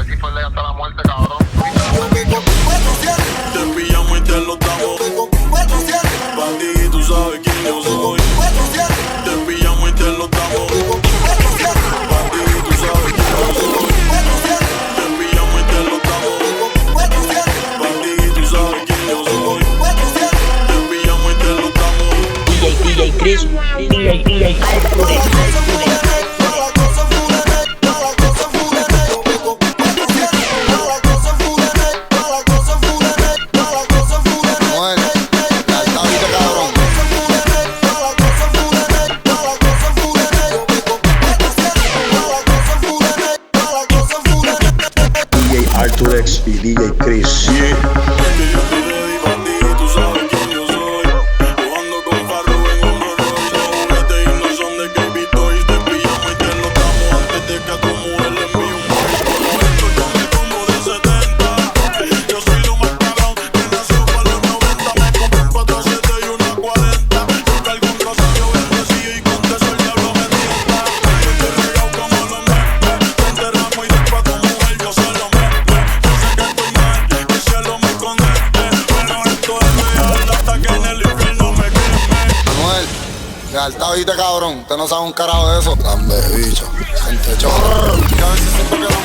aquí fue de hasta la muerte, cabrón. Te pillamos y te lo damos. Pa' ti, tú sabes quién yo soy. Te pillamos y te lo damos. Pa' ti, tú sabes quién yo soy. Te pillamos y te lo damos. Pa' ti, tú sabes quién yo soy. Te pillamos y te lo damos. DJ Chris, DJ Arturex y DJ Chris. Yeah. Yo estoy ready pa' ti, tú sabes quién yo soy. Jugando con Farro en un rollo. Juguetes y no son de KB Toys. Te pillamos y te lo damos antes de que a tu mujer le envíe un beso. Esto yo me como de 70. Yo soy lo más cabrón que nació para los 90. Me compré un 4-7 y una 40. Yo cargo un rosario bendecido y con eso el diablo me tienta. Yo estoy regado como los memes. Te enterramos y después tu mujer yo se lo meto. Lealtad, viste, cabrón. Usted no sabe un carajo de eso. Lambe, bicho. Gente chorro. Y a ver si siento que no